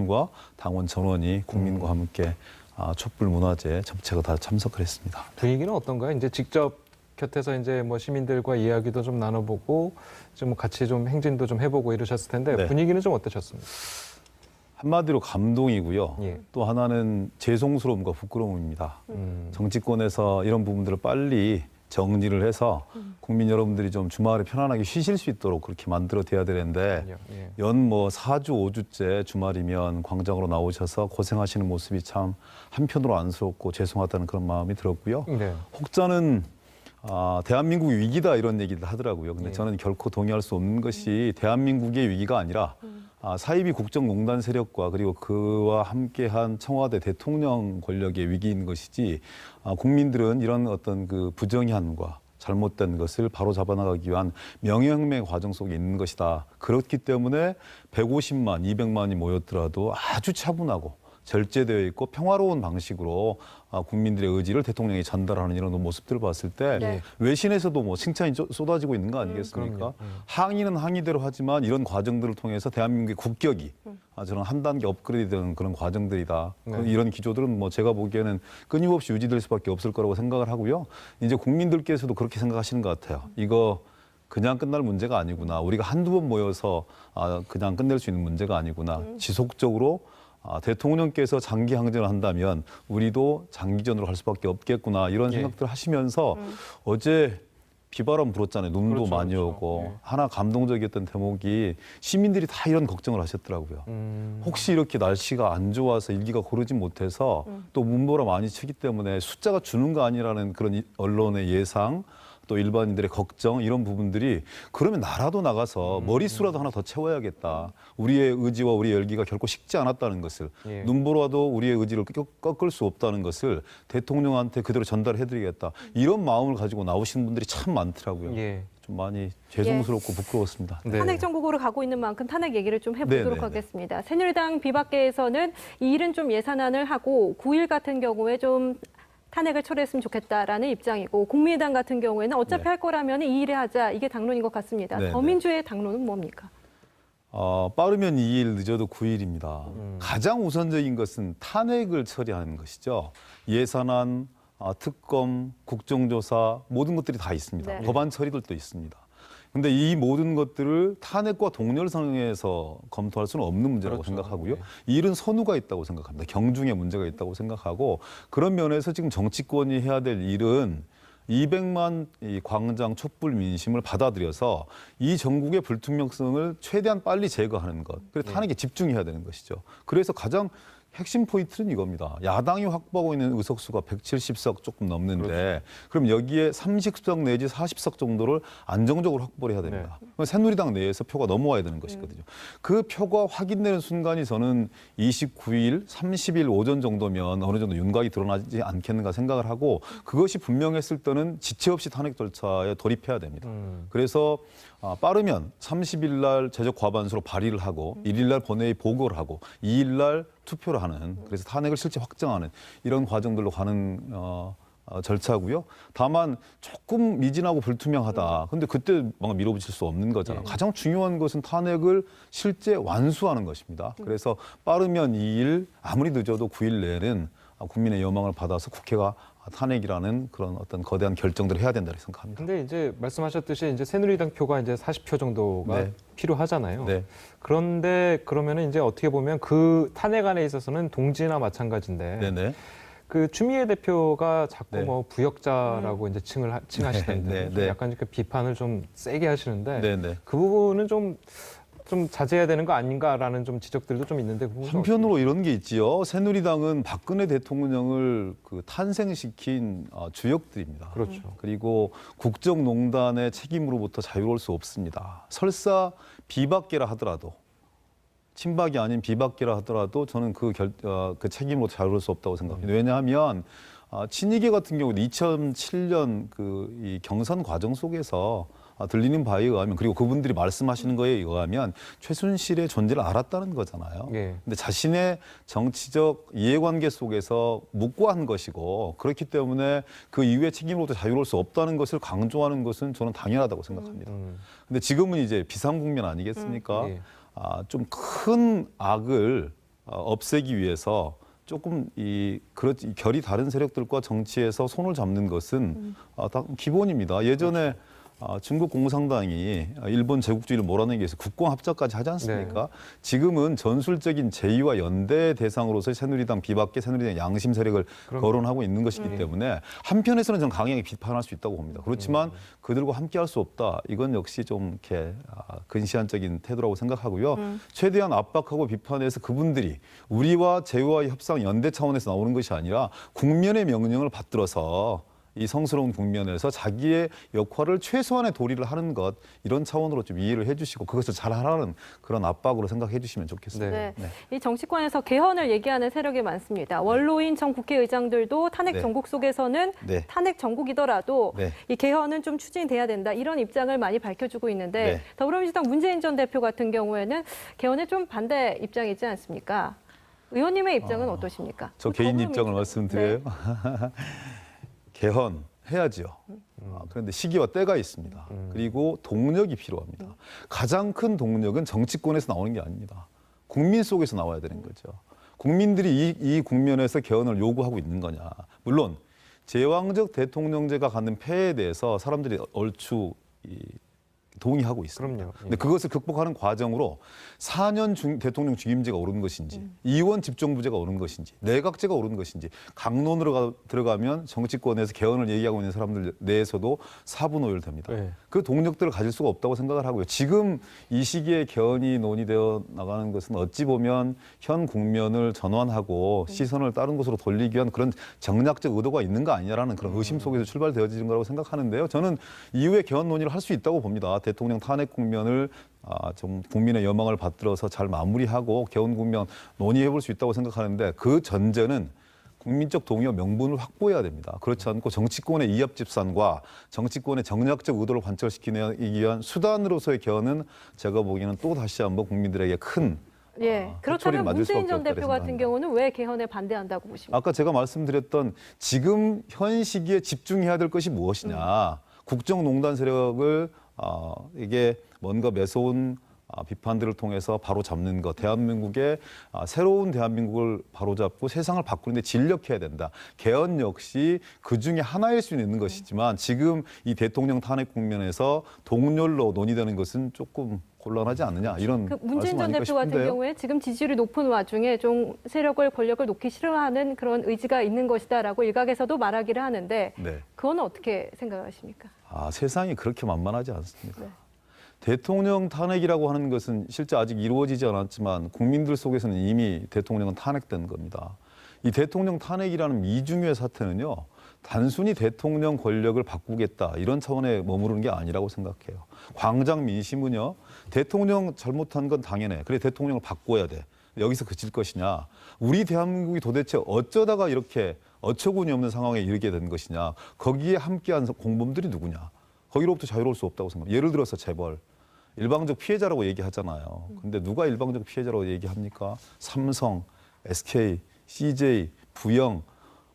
과 당원 전원이 국민과 함께 촛불 문화제 전체가 다 참석을 했습니다. 분위기는 어떤가요? 이제 직접 곁에서 이제 뭐 시민들과 이야기도 좀 나눠보고 좀 같이 좀 행진도 좀 해보고 이러셨을 텐데 네. 분위기는 좀 어떠셨습니까? 한마디로 감동이고요. 예. 또 하나는 죄송스러움과 부끄러움입니다. 정치권에서 이런 부분들을 빨리 정리를 해서 국민 여러분들이 좀 주말에 편안하게 쉬실 수 있도록 그렇게 만들어야 되는데 예. 연 뭐 4주, 5주째 주말이면 광장으로 나오셔서 고생하시는 모습이 참 한편으로 안쓰럽고 죄송하다는 그런 마음이 들었고요. 네. 혹자는 대한민국이 위기다 이런 얘기를 하더라고요. 근데 예. 저는 결코 동의할 수 없는 것이 대한민국의 위기가 아니라 사이비 국정농단 세력과 그리고 그와 함께한 청와대 대통령 권력의 위기인 것이지 국민들은 이런 어떤 그 부정의함과 잘못된 것을 바로 잡아나가기 위한 명예혁명의 과정 속에 있는 것이다. 그렇기 때문에 150만, 200만이 모였더라도 아주 차분하고 절제되어 있고 평화로운 방식으로 국민들의 의지를 대통령이 전달하는 이런 모습들을 봤을 때 네. 외신에서도 뭐 칭찬이 쏟아지고 있는 거 아니겠습니까? 그럼요. 항의는 항의대로 하지만 이런 과정들을 통해서 대한민국의 국격이 저는 한 단계 업그레이드되는 그런 과정들이다. 네. 이런 기조들은 뭐 제가 보기에는 끊임없이 유지될 수밖에 없을 거라고 생각을 하고요. 이제 국민들께서도 그렇게 생각하시는 것 같아요. 이거 그냥 끝날 문제가 아니구나. 우리가 한두 번 모여서 그냥 끝낼 수 있는 문제가 아니구나. 지속적으로 대통령께서 장기 항전을 한다면 우리도 장기전으로 할 수밖에 없겠구나 이런 예. 생각들 하시면서 어제 비바람 불었잖아요. 눈도 그렇죠, 많이 그렇죠. 오고 예. 하나 감동적이었던 대목이 시민들이 다 이런 걱정을 하셨더라고요. 혹시 이렇게 날씨가 안 좋아서 일기가 고르지 못해서 또 문보라 많이 치기 때문에 숫자가 주는 거 아니라는 그런 언론의 예상 또 일반인들의 걱정 이런 부분들이 그러면 나라도 나가서 머릿수라도 하나 더 채워야겠다. 우리의 의지와 우리의 열기가 결코 식지 않았다는 것을 예. 눈보라도 우리의 의지를 꺾을 수 없다는 것을 대통령한테 그대로 전달해드리겠다. 이런 마음을 가지고 나오시는 분들이 참 많더라고요. 예. 좀 많이 죄송스럽고 부끄러웠습니다. 네. 탄핵 정국으로 가고 있는 만큼 탄핵 얘기를 좀 해보도록 네네네. 하겠습니다. 새누리당 비박계에서는 이 일은 좀 예산안을 하고 9일 같은 경우에 좀 탄핵을 처리했으면 좋겠다라는 입장이고 국민의당 같은 경우에는 어차피 네. 할 거라면 이 일에 하자 이게 당론인 것 같습니다. 네네. 더민주의 당론은 뭡니까? 빠르면 2일, 늦어도 9일입니다. 가장 우선적인 것은 탄핵을 처리하는 것이죠. 예산안, 특검, 국정조사 모든 것들이 다 있습니다. 네. 법안 처리들도 있습니다. 그런데 이 모든 것들을 탄핵과 동렬상에서 검토할 수는 없는 문제라고 그렇죠. 생각하고요. 네. 이 일은 선우가 있다고 생각합니다. 경중에 문제가 있다고 생각하고 그런 면에서 지금 정치권이 해야 될 일은 200만 이 광장 촛불 민심을 받아들여서 이 전국의 불투명성을 최대한 빨리 제거하는 것. 그리고 탄핵에 집중해야 되는 것이죠. 그래서 가장 핵심 포인트는 이겁니다. 야당이 확보하고 있는 의석수가 170석 조금 넘는데 그럼 여기에 30석 내지 40석 정도를 안정적으로 확보를 해야 됩니다. 그럼 새누리당 내에서 표가 넘어와야 되는 것이거든요. 그 표가 확인되는 순간이 저는 29일, 30일 오전 정도면 어느 정도 윤곽이 드러나지 않겠는가 생각을 하고 그것이 분명했을 때는 지체 없이 탄핵 절차에 돌입해야 됩니다. 그래서 빠르면 30일 날 제적 과반수로 발의를 하고 1일 날 본회의 보고를 하고 2일 날 투표를 하는 그래서 탄핵을 실제 확정하는 이런 과정들로 가는 절차고요. 다만 조금 미진하고 불투명하다. 근데 그때 뭔가 밀어붙일 수 없는 거잖아요. 가장 중요한 것은 탄핵을 실제 완수하는 것입니다. 그래서 빠르면 2일, 아무리 늦어도 9일 내에는 국민의 여망을 받아서 국회가 탄핵이라는 그런 어떤 거대한 결정들을 해야 된다고 생각합니다. 근데 이제 말씀하셨듯이 이제 새누리당 표가 이제 40표 정도가 네. 필요하잖아요. 네. 그런데 그러면은 이제 어떻게 보면 그 탄핵안에 있어서는 동지나 마찬가지인데 네네. 그 추미애 대표가 자꾸 네. 뭐 부역자라고 이제 칭하시던데 네. 약간 이렇게 비판을 좀 세게 하시는데 네네. 그 부분은 좀 자제해야 되는 거 아닌가라는 좀 지적들도 좀 있는데 그 부분은 한편으로 이런 게 있지요. 새누리당은 박근혜 대통령을 그 탄생시킨 주역들입니다. 그렇죠. 그리고 국정농단의 책임으로부터 자유로울 수 없습니다. 설사 비박계라 하더라도 친박이 아닌 비박계라 하더라도 저는 그 책임으로 자유로울 수 없다고 생각합니다. 왜냐하면 친이계 같은 경우도 2007년 이 경선 과정 속에서 들리는 바에 의하면 그리고 그분들이 말씀하시는 거에 의하면 최순실의 존재를 알았다는 거잖아요. 예. 근데 자신의 정치적 이해관계 속에서 묵고한 것이고 그렇기 때문에 그 이후의 책임으로부터 자유로울 수 없다는 것을 강조하는 것은 저는 당연하다고 생각합니다. 근데 지금은 이제 비상국면 아니겠습니까? 예. 좀 큰 악을 없애기 위해서 조금 이 결이 다른 세력들과 정치에서 손을 잡는 것은 다 기본입니다. 예전에 중국 공산당이 일본 제국주의를 몰아내기 위해서 국공합작까지 하지 않습니까? 지금은 전술적인 제의와 연대 대상으로서 새누리당 비박계, 새누리당 양심 세력을 거론하고 있는 것이기 때문에 한편에서는 저는 강하게 비판할 수 있다고 봅니다. 그렇지만 그들과 함께할 수 없다. 이건 역시 좀 이렇게 근시안적인 태도라고 생각하고요. 최대한 압박하고 비판해서 그분들이 우리와 제휴와 협상 연대 차원에서 나오는 것이 아니라 국면의 명령을 받들어서 이 성스러운 국면에서 자기의 역할을 최소한의 도리를 하는 것 이런 차원으로 좀 이해를 해주시고 그것을 잘 하라는 그런 압박으로 생각해 주시면 좋겠습니다. 네. 이 정치권에서 개헌을 얘기하는 세력이 많습니다. 원로인 전 국회의장들도 탄핵 정국 속에서는 탄핵 정국이더라도 이 개헌은 좀 추진돼야 된다 이런 입장을 많이 밝혀주고 있는데 더불어민주당 문재인 전 대표 같은 경우에는 개헌에 좀 반대 입장이지 않습니까? 의원님의 입장은 어떠십니까? 저 개인 입장을 말씀드려요. 개헌 해야죠. 그런데 시기와 때가 있습니다. 그리고 동력이 필요합니다. 가장 큰 동력은 정치권에서 나오는 게 아닙니다. 국민 속에서 나와야 되는 거죠. 국민들이 이 국면에서 개헌을 요구하고 있는 거냐. 물론 제왕적 대통령제가 갖는 폐해에 대해서 사람들이 얼추 동의하고 있습니다. 그럼요. 근데 그것을 극복하는 과정으로 4년 대통령 중임제가 오른 것인지, 이원 집정부제가 오른 것인지, 내각제가 오른 것인지 강론으로 들어가면 정치권에서 개헌을 얘기하고 있는 사람들 내에서도 사분오열됩니다. 그 동력들을 가질 수가 없다고 생각을 하고요. 지금 이 시기에 개헌이 논의되어 나가는 것은 어찌 보면 현 국면을 전환하고 시선을 다른 곳으로 돌리기 위한 그런 정략적 의도가 있는 거 아니냐라는 그런 의심 속에서 출발되어지는 거라고 생각하는데요. 저는 이후에 개헌 논의를 할 수 있다고 봅니다. 대통령 탄핵 국면을 좀 국민의 여망을 받들어서 잘 마무리하고 개헌 국면 논의해 볼 수 있다고 생각하는데 그 전제는 국민적 동의와 명분을 확보해야 됩니다. 그렇지 않고 정치권의 이합집산과 정치권의 정략적 의도를 관철시키기 위한 수단으로서의 개헌은 제가 보기에는 또 다시 한번 국민들에게 큰 그렇다면 문재인 전 대표 같은 경우는 왜 개헌에 반대한다고 보십니까? 아까 제가 말씀드렸던 지금 현 시기에 집중해야 될 것이 무엇이냐. 국정농단 세력을 이게 뭔가 매서운 비판들을 통해서 바로 잡는 것, 대한민국의 새로운 대한민국을 바로잡고 세상을 바꾸는 데 진력해야 된다. 개헌 역시 그중에 하나일 수는 있는 것이지만 지금 이 대통령 탄핵 국면에서 동렬로 논의되는 것은 조금 곤란하지 않느냐 이런 문재인 전 대표 싶은데요. 같은 경우에 지금 지지율이 높은 와중에 좀 세력을 권력을 놓기 싫어하는 그런 의지가 있는 것이다라고 일각에서도 말하기를 하는데 그건 어떻게 생각하십니까? 세상이 그렇게 만만하지 않습니다. 대통령 탄핵이라고 하는 것은 실제 아직 이루어지지 않았지만 국민들 속에서는 이미 대통령은 탄핵된 겁니다. 이 대통령 탄핵이라는 미중유의 사태는요. 단순히 대통령 권력을 바꾸겠다 이런 차원에 머무르는 게 아니라고 생각해요. 광장 민심은요. 대통령 잘못한 건 당연해. 그래 대통령을 바꿔야 돼. 여기서 그칠 것이냐. 우리 대한민국이 도대체 어쩌다가 이렇게 어처구니 없는 상황에 이르게 된 것이냐. 거기에 함께한 공범들이 누구냐. 거기로부터 자유로울 수 없다고 생각합니다. 예를 들어서 재벌. 일방적 피해자라고 얘기하잖아요. 근데 누가 일방적 피해자라고 얘기합니까? 삼성, SK, CJ, 부영,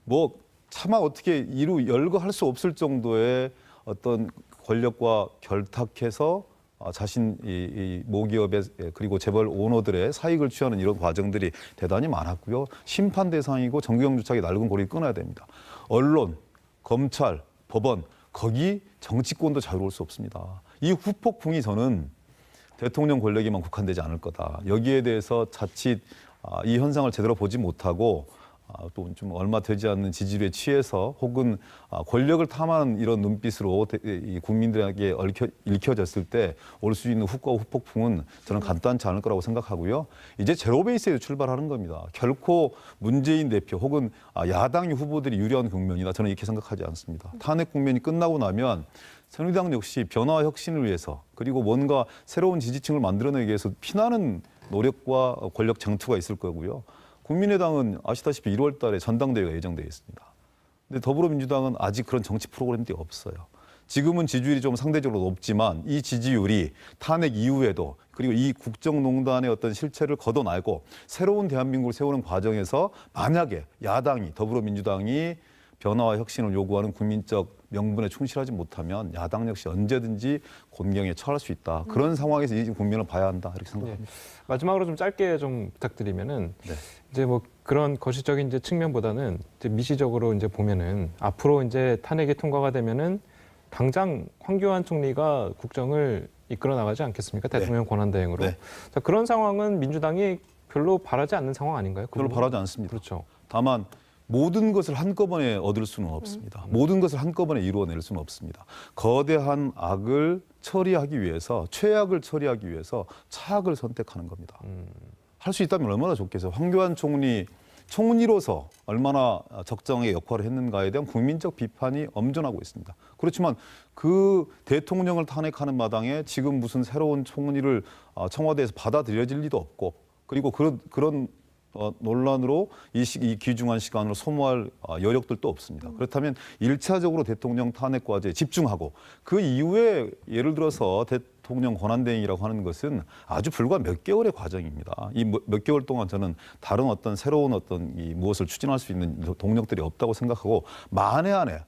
뭐 차마 어떻게 열거할 수 없을 정도의 어떤 권력과 결탁해서 자신 이 모기업의 그리고 재벌 오너들의 사익을 취하는 이런 과정들이 대단히 많았고요. 심판 대상이고 정규영주착이 낡은 고리를 끊어야 됩니다. 언론, 검찰, 법원 거기 정치권도 자유로울 수 없습니다. 이 후폭풍이 저는 대통령 권력에만 국한되지 않을 거다. 여기에 대해서 자칫 이 현상을 제대로 보지 못하고 또 좀 얼마 되지 않는 지지율에 취해서 혹은 권력을 탐하는 이런 눈빛으로 이 국민들에게 읽혀졌을 때 올 수 있는 후과 후폭풍은 저는 간단치 않을 거라고 생각하고요. 이제 제로 베이스에서 출발하는 겁니다. 결코 문재인 대표 혹은 야당 후보들이 유리한 국면이다. 저는 이렇게 생각하지 않습니다. 탄핵 국면이 끝나고 나면 새누리당 역시 변화와 혁신을 위해서 그리고 뭔가 새로운 지지층을 만들어내기 위해서 피나는 노력과 권력 장투가 있을 거고요. 국민의당은 아시다시피 1월 달에 전당대회가 예정되어 있습니다. 근데 더불어민주당은 아직 그런 정치 프로그램들이 없어요. 지금은 지지율이 좀 상대적으로 높지만 이 지지율이 탄핵 이후에도 그리고 이 국정농단의 어떤 실체를 걷어내고 새로운 대한민국을 세우는 과정에서 만약에 야당이 더불어민주당이 변화와 혁신을 요구하는 국민적 명분에 충실하지 못하면 야당 역시 언제든지 곤경에 처할 수 있다. 그런 상황에서 이 국면을 봐야 한다 이렇게 생각합니다. 마지막으로 좀 짧게 좀 부탁드리면은 네. 이제 뭐 그런 거시적인 이제 측면보다는 이제 미시적으로 이제 보면은 앞으로 이제 탄핵이 통과가 되면은 당장 황교안 총리가 국정을 이끌어 나가지 않겠습니까? 대통령 권한대행으로. 네. 자, 그런 상황은 민주당이 별로 바라지 않는 상황 아닌가요? 별로 바라지 않습니다. 그렇죠. 다만 모든 것을 한꺼번에 얻을 수는 없습니다. 모든 것을 한꺼번에 이루어낼 수는 없습니다. 거대한 악을 처리하기 위해서, 최악을 처리하기 위해서 차악을 선택하는 겁니다. 할 수 있다면 얼마나 좋겠어요. 황교안 총리로서 얼마나 적정의 역할을 했는가에 대한 국민적 비판이 엄존하고 있습니다. 그렇지만 그 대통령을 탄핵하는 마당에 지금 무슨 새로운 총리를 청와대에서 받아들여질 리도 없고, 그리고 그런 논란으로 이 귀중한 시간을 소모할 여력들도 없습니다. 그렇다면 1차적으로 대통령 탄핵 과제에 집중하고 그 이후에 예를 들어서 대통령 권한대행이라고 하는 것은 아주 불과 몇 개월의 과정입니다. 이 몇 개월 동안 저는 다른 어떤 새로운 어떤 무엇을 추진할 수 있는 동력들이 없다고 생각하고, 만에 한해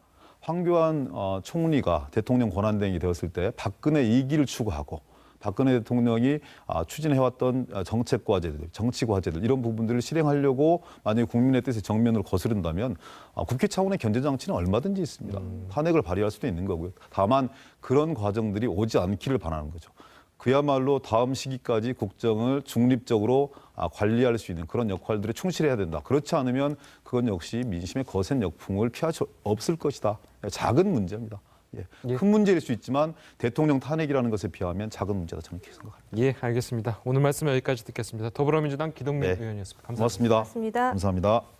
황교안 총리가 대통령 권한대행이 되었을 때 박근혜 2기를 추구하고 박근혜 대통령이 추진해왔던 정책 과제들, 정치 과제들 이런 부분들을 실행하려고 만약에 국민의 뜻에 정면으로 거스른다면 국회 차원의 견제 장치는 얼마든지 있습니다. 탄핵을 발의할 수도 있는 거고요. 다만 그런 과정들이 오지 않기를 바라는 거죠. 그야말로 다음 시기까지 국정을 중립적으로 관리할 수 있는 그런 역할들에 충실해야 된다. 그렇지 않으면 그건 역시 민심의 거센 역풍을 피할 수 없을 것이다. 작은 문제입니다. 예. 큰 문제일 수 있지만 대통령 탄핵이라는 것에 비하면 작은 문제다 저는 그렇게 생각합니다. 예, 알겠습니다. 오늘 말씀 여기까지 듣겠습니다. 더불어민주당 기동민 네. 의원이었습니다. 감사합니다. 고맙습니다. 고맙습니다. 감사합니다.